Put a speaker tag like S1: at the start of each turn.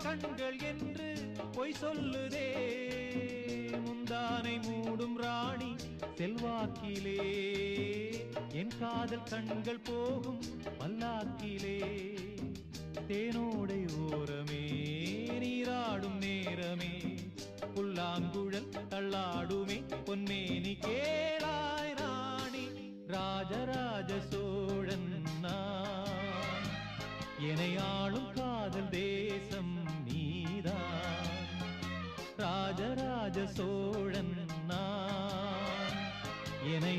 S1: கண்கள் என்று பொய் சொல்லுதே முந்தானை மூடும் ராணி செல்வாக்கிலே என் காதல் கண்கள் போகும் பல்லாக்கிலே தேனோடை ஓரமே நீராடும் நேரமே புல்லாங்குழல் தள்ளாடுமே பொன்னேனி கேளாய் ராணி ராஜராஜ சோழன் நான் என்னை ஆளும் காதல் தேசம் நீதான் ராஜராஜ சோழன் நான் என்னை